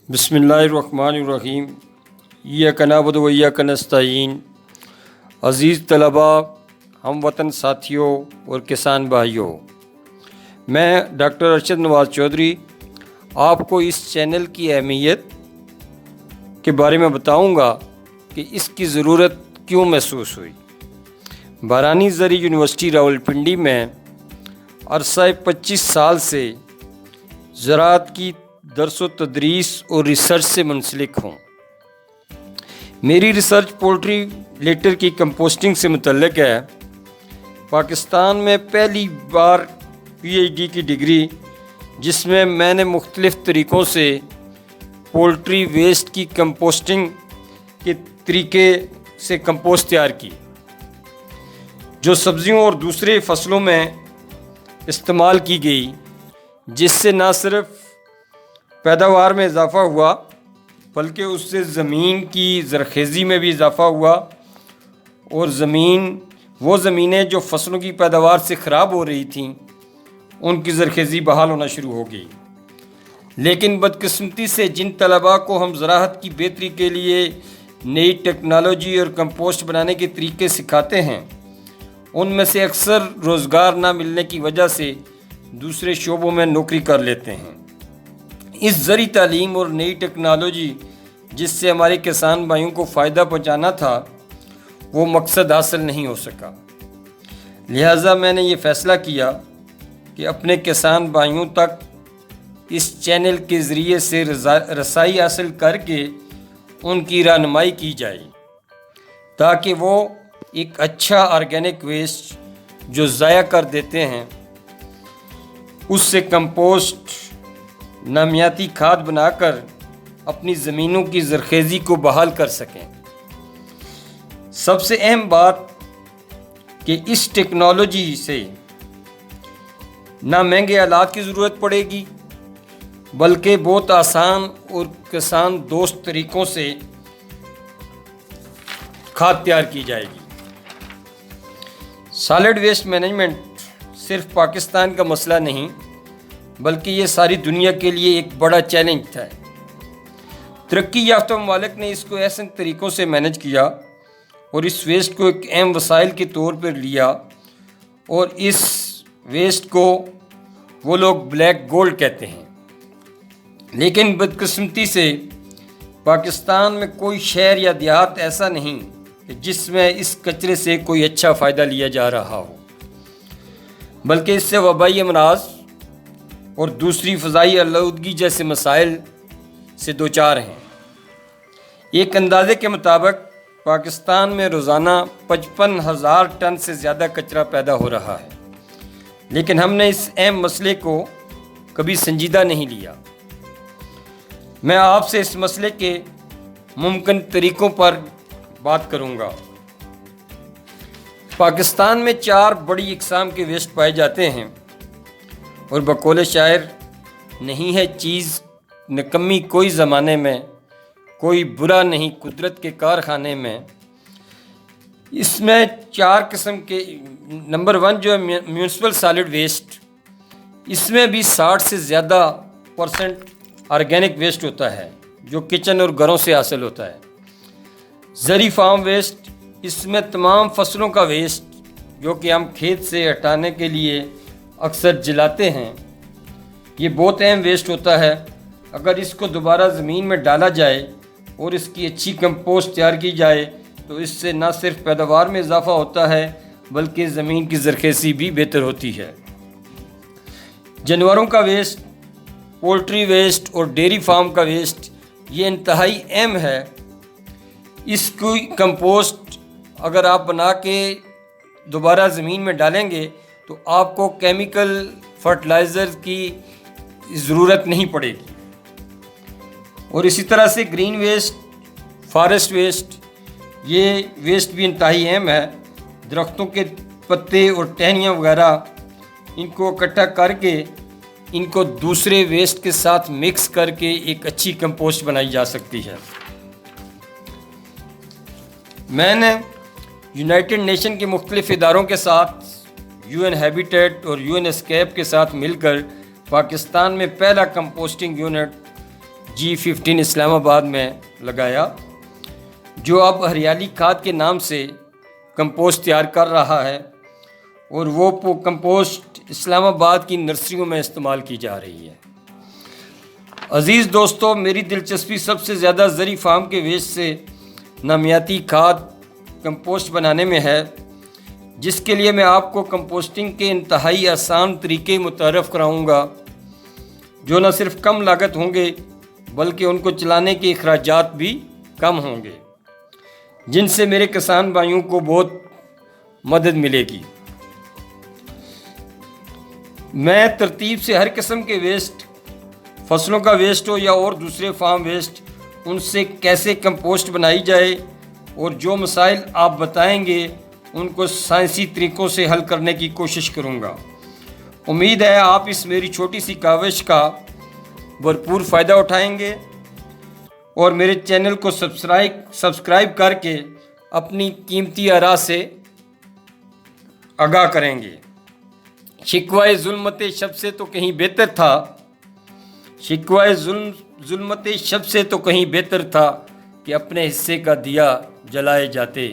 बिस्मिल्लाहिर्रहमानिर्रहीम। इय्याका नअबुदु व इय्याका नस्तईन। अज़ीज़ तलबा, हम वतन साथियों और किसान भाइयों, मैं डॉक्टर अरशद नवाज़ चौधरी आपको इस चैनल की अहमियत के बारे में बताऊंगा कि इसकी ज़रूरत क्यों महसूस हुई। बारानी ज़री यूनिवर्सिटी रावलपिंडी में अरसा 25 साल से ज़राअत की दर्स व तदरीस और रिसर्च से मुंसलिक हूँ। मेरी रिसर्च पोल्ट्री लेटर की कंपोस्टिंग से मुतल्लिक है। पाकिस्तान में पहली बार पीएचडी की डिग्री जिसमें मैंने मुख्तलिफ़ तरीक़ों से पोल्ट्री वेस्ट की कंपोस्टिंग के तरीके से कंपोस्ट तैयार की, जो सब्ज़ियों और दूसरे फसलों में इस्तेमाल की गई, जिससे न सिर्फ पैदावार में इजाफ़ा हुआ बल्कि उससे ज़मीन की ज़रख़ेज़ी में भी इजाफ़ा हुआ और वो ज़मीनें जो फसलों की पैदावार से ख़राब हो रही थीं उनकी ज़रख़ेज़ी बहाल होना शुरू हो गई। लेकिन बदकिस्मती से जिन तलबा को हम ज़राअत की बेहतरी के लिए नई टेक्नोलॉजी और कंपोस्ट बनाने के तरीके सिखाते हैं, उनमें से अक्सर रोज़गार ना मिलने की वजह से दूसरे शोबों में नौकरी कर लेते हैं। इस ज़री तालीम और नई टेक्नोलॉजी जिससे हमारे किसान भाइयों को फ़ायदा पहुंचाना था, वो मकसद हासिल नहीं हो सका। लिहाजा मैंने ये फ़ैसला किया कि अपने किसान भाइयों तक इस चैनल के ज़रिए से रसाई हासिल करके उनकी रहनुमाई की जाए, ताकि वो एक अच्छा ऑर्गेनिक वेस्ट जो ज़ाया कर देते हैं उससे कंपोस्ट नामियाती खाद बनाकर अपनी ज़मीनों की ज़रख़ेज़ी को बहाल कर सकें। सबसे अहम बात कि इस टेक्नोलॉजी से ना महंगे आलात की ज़रूरत पड़ेगी बल्कि बहुत आसान और किसान दोस्त तरीक़ों से खाद तैयार की जाएगी। सॉलिड वेस्ट मैनेजमेंट सिर्फ पाकिस्तान का मसला नहीं बल्कि ये सारी दुनिया के लिए एक बड़ा चैलेंज था। तरक्की याफ्ता ममालिक ने इसको ऐसे तरीक़ों से मैनेज किया और इस वेस्ट को एक अहम वसाइल के तौर पर लिया, और इस वेस्ट को वो लोग ब्लैक गोल्ड कहते हैं। लेकिन बदकिस्मती से पाकिस्तान में कोई शहर या देहात ऐसा नहीं कि जिसमें इस कचरे से कोई अच्छा फ़ायदा लिया जा रहा हो, बल्कि इससे वबाई अमराज और दूसरी फ़ज़ाई आलूदगी जैसे मसाइल से दो चार हैं। एक अंदाज़े के मुताबिक पाकिस्तान में रोज़ाना 55,000 टन से ज़्यादा कचरा पैदा हो रहा है, लेकिन हमने इस अहम मसले को कभी संजीदा नहीं लिया। मैं आपसे इस मसले के मुमकिन तरीक़ों पर बात करूँगा। पाकिस्तान में 4 बड़ी इक़साम के वेस्ट पाए जाते हैं, और बकौल शायर, नहीं है चीज़ निकम्मी कोई ज़माने में, कोई बुरा नहीं कुदरत के कारखाने में। इसमें 4 किस्म के, नंबर 1 जो है म्यूनसिपल सॉलिड वेस्ट, इसमें भी 60 से ज़्यादा % ऑर्गेनिक वेस्ट होता है जो किचन और घरों से हासिल होता है। ज़री फार्म वेस्ट, इसमें तमाम फसलों का वेस्ट जो कि हम खेत से हटाने के लिए अक्सर जलाते हैं, ये बहुत अहम वेस्ट होता है। अगर इसको दोबारा ज़मीन में डाला जाए और इसकी अच्छी कंपोस्ट तैयार की जाए तो इससे न सिर्फ पैदावार में इजाफ़ा होता है बल्कि ज़मीन की ज़रख़ेज़ी भी बेहतर होती है। जानवरों का वेस्ट, पोल्ट्री वेस्ट और डेयरी फार्म का वेस्ट, ये इंतहाई अहम है। इसकी कंपोस्ट अगर आप बना के दोबारा ज़मीन में डालेंगे तो आपको केमिकल फर्टिलाइज़र की ज़रूरत नहीं पड़ेगी। और इसी तरह से ग्रीन वेस्ट, फॉरेस्ट वेस्ट, ये वेस्ट भी इंतहाई अहम है। दरख्तों के पत्ते और टहनियाँ वगैरह, इनको इकट्ठा करके इनको दूसरे वेस्ट के साथ मिक्स करके एक अच्छी कंपोस्ट बनाई जा सकती है। मैंने यूनाइटेड नेशन के मुख्तलिफ़ इदारों के साथ, UN हैबिटेट और UN एस्केप के साथ मिलकर पाकिस्तान में पहला कंपोस्टिंग यूनिट G15 اسلام آباد میں لگایا، جو اب ہریالی کھاد کے نام سے کمپوسٹ تیار کر رہا ہے، اور وہ کمپوسٹ اسلام آباد کی نرسریوں میں استعمال کی جا رہی ہے۔ عزیز دوستو، میری دلچسپی سب سے زیادہ زرعی فارم کے ویسٹ سے نامیاتی کھاد کمپوسٹ بنانے میں ہے، جس کے لیے میں آپ کو کمپوسٹنگ کے انتہائی آسان طریقے متعارف کراؤں گا، جو نہ صرف کم لاگت ہوں گے بلکہ ان کو چلانے کے اخراجات بھی کم ہوں گے، جن سے میرے کسان بھائیوں کو بہت مدد ملے گی۔ میں ترتیب سے ہر قسم کے ویسٹ، فصلوں کا ویسٹ ہو یا اور دوسرے فارم ویسٹ، ان سے کیسے کمپوسٹ بنائی جائے اور جو مسائل آپ بتائیں گے ان کو سائنسی طریقوں سے حل کرنے کی کوشش کروں گا۔ امید ہے آپ اس میری چھوٹی سی کاوش کا بھرپور فائدہ اٹھائیں گے اور میرے چینل کو سبسکرائب کر کے اپنی قیمتی آراء سے آگاہ کریں گے۔ شکوہ ظلمت شب سے تو کہیں بہتر تھا، شکوہ ظلمت شب سے تو کہیں بہتر تھا کہ اپنے حصے کا دیا جلائے جاتے۔